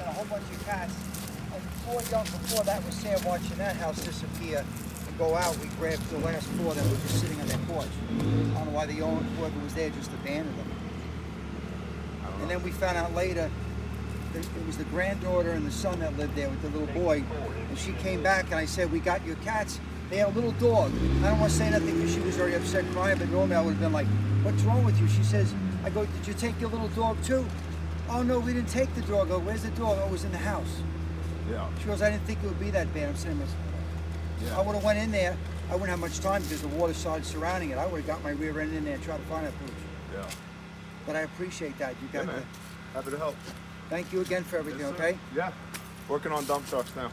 a whole bunch of cats. And before that was Sam watching that house disappear and go out. We grabbed the last four that were just sitting on their porch. I don't know why the owner, whoever was there, just abandoned them. And then we found out later that it was the granddaughter and the son that lived there with the little boy. And she came back and I said, we got your cats. They had a little dog. I don't want to say nothing because she was already upset crying, but normally I would have been like, what's wrong with you? She says, I go, did you take your little dog too? Oh no, we didn't take the dog. I go, where's the dog? Oh, it was in the house. Yeah. She goes, I didn't think it would be that bad. I'm saying, Yeah. I would have went in there. I wouldn't have much time because the water started surrounding it. I would have got my rear end in there and tried to find that pooch. Yeah. But I appreciate that. You got man. Happy to help. Thank you again for everything, Yes, okay? Yeah. Working on dump trucks now.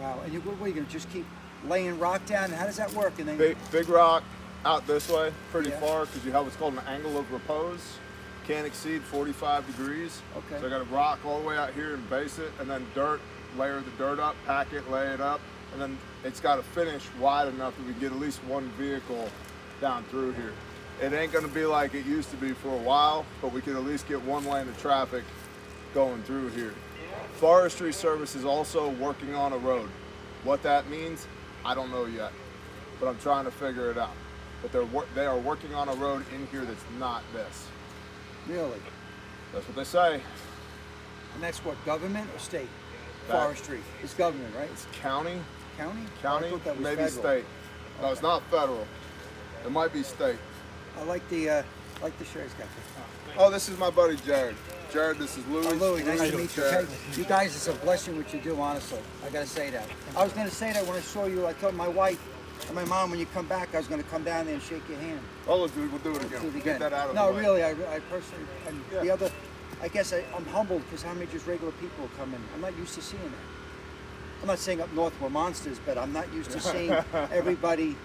Wow. And what are you going to just keep laying rock down? How does that work? And then Big rock out this way, pretty Yeah. far, because you have what's called an angle of repose. Can't exceed 45 degrees. Okay. So I got to rock all the way out here and base it, and then dirt, layer the dirt up, pack it, lay it up, and then it's got to finish wide enough that we can get at least one vehicle down through here. It ain't going to be like it used to be for a while, but we can at least get one lane of traffic going through here. Forestry Service is also working on a road. What that means, I don't know yet, but I'm trying to figure it out. But they are working on a road in here that's not this. really? That's what they say. And that's what, government or state? That- Forestry. It's government, right? It's county, County? I county, thought that was maybe federal. state. No, it's not federal. It might be state. I like the shirts, got this. Oh, this is my buddy Jared. Jared, this is Louis. Oh, Louis, nice to Louis meet you. Jared. Okay? You guys, it's a blessing what you do, honestly. I gotta say that. I was gonna say that when I saw you. I told my wife and my mom when you come back, I was gonna come down there and shake your hand. Oh, we'll do it again. Do it Get again. that out of No, the way. really, I personally, and Yeah. the other, I guess I'm humbled because how many just regular people will come in. I'm not used to seeing that. I'm not saying up north we're monsters, but I'm not used to seeing everybody.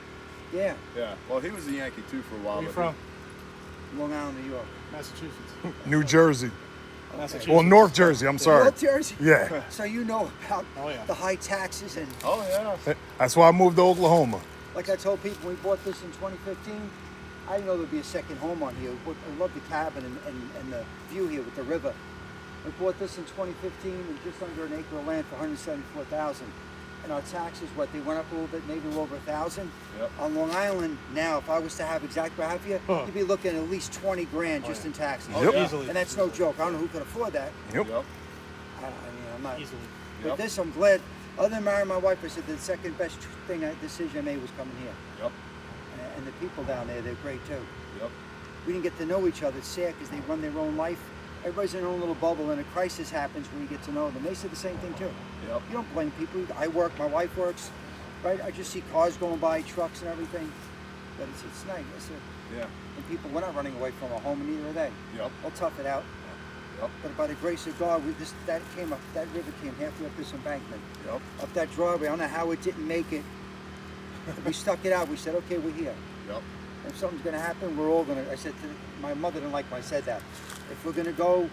Yeah, Yeah. Well, he was a Yankee too for a while. Where you but from? Long Island, New York. Massachusetts. New Jersey. Massachusetts. Well, North Jersey, I'm sorry. North Jersey. Yeah. So you know about Oh, yeah. the high taxes and Oh yeah. That's why I moved to Oklahoma. like I told people when we bought this in 2015, I didn't know there'd be a second home on here. I love the cabin and the view here with the river. We bought this in 2015 and just under an acre of land for $174,000. And our taxes, they went up a little bit, maybe over $1,000. Yep. On Long Island now, if I was to have exactly what I have here, Huh. you'd be looking at least 20 grand just in taxes. Oh, Yep. yeah. Easily. And that's no joke. I don't know who could afford that. Yep. Yep. I mean, I'm not. Easily. But Yep. this, I'm glad. Other than marrying my wife, I said the second best decision I made was coming here. Yep. And the people down there, they're great too. Yep. We didn't get to know each other. It's sad because they run their own life. Everybody's in their own little bubble, and a crisis happens when you get to know them. They said the same thing too. Yep. You don't blame people. I work, my wife works, right? I just see cars going by, trucks and everything. But it's nice. Yeah. And people, we're not running away from our home, and neither are they. Yep. We'll tough it out. Yep. But by the grace of God, that river came halfway up this embankment. Yep. Up that driveway. I don't know how it didn't make it. We stuck it out. We said, okay, we're here. Yep. If something's going to happen, we're all going to. I said to my mother didn't like when I said that. If we're going to go,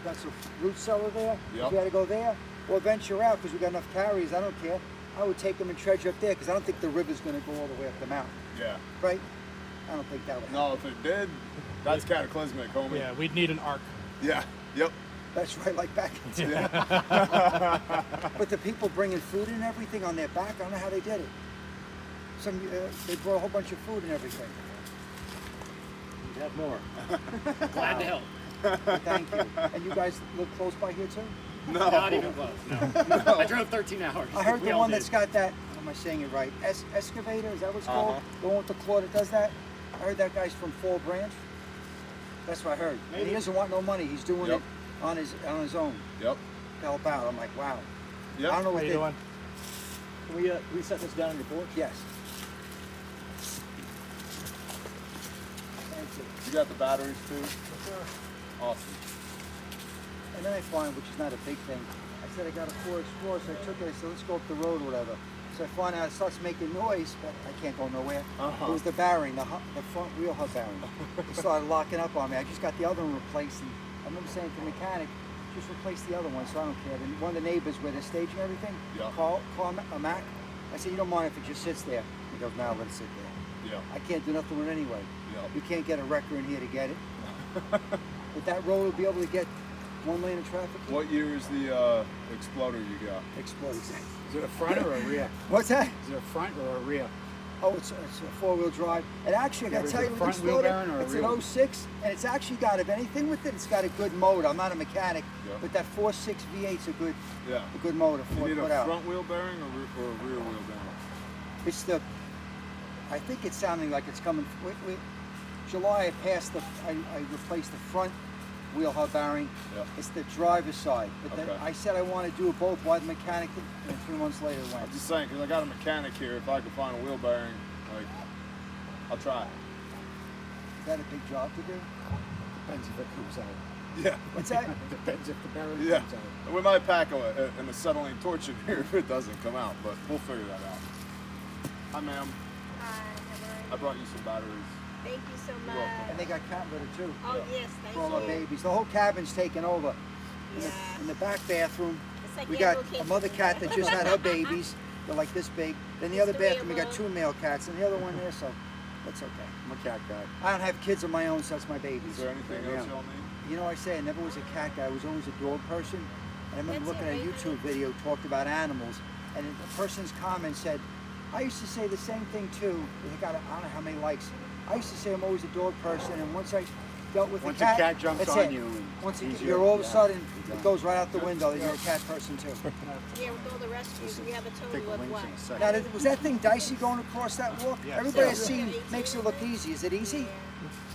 that's a root cellar there. Yep. If we had to go there, or venture out because we got enough carriers, I don't care. I would take them and treasure up there because I don't think the river's going to go all the way up the mountain, Yeah. right? I don't think that would happen. No, if it did, that's cataclysmic, homie. Yeah, we'd need an arc. Yeah. Yep. That's right, like back in the day. But the people bringing food and everything on their back, I don't know how they did it. They brought a whole bunch of food and everything. We'd have more. Glad to help. But thank you. And you guys live close by here too? No. Not even close. No. I drove 13 hours. I heard We the all one did. that's got that, am I saying it right? Excavator, is that what it's called? The one with the claw that does that? I heard that guy's from Fall Branch. That's what I heard. And he Maybe. doesn't want no money. He's doing Yep. it on his own Yep. to help out. I'm like, wow. I Yep. don't know How what you they doing? Can we set this down on your porch? Yes. Thank you. You got the batteries too? Awesome. And then I find, which is not a big thing, I said I got a Ford Explorer, so I took it, I said, let's go up the road or whatever. So I find out it starts making noise, but I can't go nowhere. It was the bearing, the front wheel hub bearing. It started locking up on me. I just got the other one replaced, and I remember saying to the mechanic, just replace the other one, so I don't care. And one of the neighbors where they're staging everything, Yeah. call a Mac. I said, you don't mind if it just sits there? He goes, no, let it sit there. Yeah. I can't do nothing with it anyway. Yep. You can't get a wrecker in here to get it. But that road will be able to get 1 lane of traffic. What year is the Exploder you got? Explodes. Is it a front or a rear? What's that? Is it a front or a rear? Oh, it's a 4-wheel drive. And actually, I gotta Is tell it you, a with the front wheel Exploder, bearing or a it's rear? an 06, and it's actually got, if anything with it, it's got a good motor. I'm not a mechanic, Yeah. but that 4.6 V8's a Yeah. good motor You for need put a out. front wheel bearing or a rear wheel bearing? It's the, I think it's sounding like it's coming, July I replaced the front wheel hub bearing. Yeah. It's the driver's side. But then Okay. I said I want to do it both. Why the mechanic did, and 3 months later it went. I'm just saying, because I got a mechanic here. If I could find a wheel bearing, like, I'll try. Is that a big job to do? Depends if it comes out. Yeah. What's that? Depends if the bearing Yeah. comes out. We might pack an acetylene torch in here if it doesn't come out, but we'll figure that out. Hi, ma'am. Hi, how I are brought you some batteries. you? Thank you so much. welcome. And they got cat litter too. Oh, Yeah. yes, thank For all our you. babies. The whole cabin's taken over. Yeah. In the back bathroom, It's like we you have got little kids a mother in cat there. that just had her babies. They're like this big. Then the It's other three of bathroom, we got them. 2 male cats, and the other one there, so that's okay. I'm a cat guy. I don't have kids of my own, so that's my babies. Is there anything else y'all need? You know, I say I never was a cat guy. I was always a dog person. And I remember That's looking at a it, YouTube video talked about animals, and the person's comment said, "I used to say the same thing too." They got I don't know how many likes. I used to say I'm always a dog person, and once I dealt with Once a cat, a cat jumps that's on it. you, and Once he's you're your- all of a yeah, sudden it exactly. goes right out the window that you're a cat person too. Yeah, with all the rescues, we have a Take total the of links what? in a second. Now, was that thing dicey going across that walk? Yes. Everybody has Yeah. seen makes it look easy. Is it easy?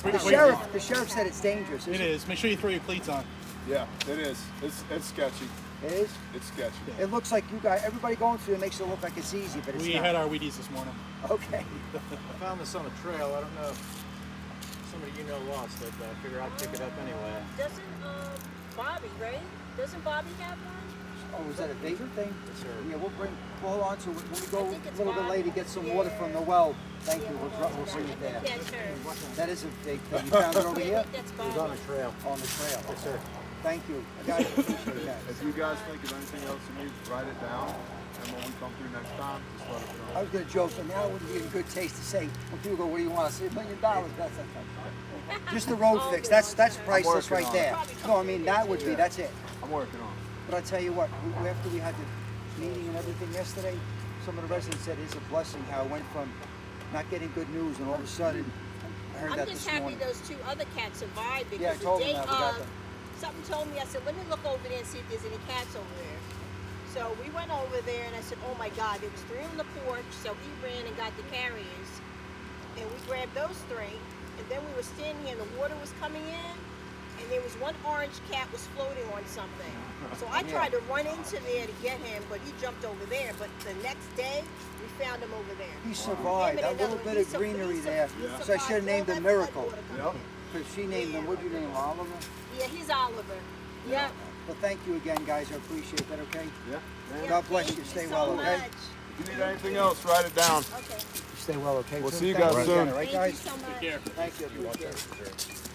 Pretty The quick. sheriff said it's dangerous. It is. Make sure you throw your cleats on. Yeah, it is. It's sketchy. It is. It's sketchy. It looks like you guys, everybody going through it makes it look like it's easy, but it's We not. had our Wheaties this morning. Okay. I found this on a trail. I don't know if somebody you know lost it, but I figure I'd pick it up anyway. Doesn't Bobby, right? Doesn't Bobby have one? Oh, is that a bigger thing? Yes, sir. Yeah, we'll hold on to it. When we go I think a it's little bit Bobby. later, get some water from the well. Thank you. Yeah, We'll see it there. That's her. That is a big thing. You found it over I here? think that's It was on Bobby. a trail. On the trail. Yes, sir. Thank you. Guys, appreciate that. If you guys think of anything else you need, write it down. And when we come through next time, just let us I know. was going to joke, but now it wouldn't be in good taste to say, when people go, what do you want? I say $1 million. That's just the road fix. That's priceless working right on there. it. No, I mean, that would be, that's it. I'm working on it. But I tell you what, after we had the meeting and everything yesterday, some of the residents said it's a blessing how it went from not getting good news and all of a sudden, I heard I'm that just this happy morning. those 2 other cats survived because Yeah, I told the them day that. We got of, them. something told me, I said, let me look over there and see if there's any cats over there. So we went over there and I said, oh my God, there was 3 on the porch, so he ran and got the carriers. And we grabbed those 3, and then we were standing here and the water was coming in, and there was one orange cat was floating on something. So I tried to run into there to get him, but he jumped over there. But the next day, we found him over there. He survived. Him That and little another bit one. of greenery there. Yeah. So I should have named him Miracle. Yep. Because she named him, what'd you name him, Oliver? Yeah, he's Oliver. Yeah. Well, thank you again, guys. I appreciate that, okay? Yeah. Yeah, God bless thank you. Stay so well, okay? much. If you need anything else, write it down. Okay. Stay well, okay? We'll So see you thank guys again, soon. all right, Thank you guys? so much. Here. Thank you. Appreciate it.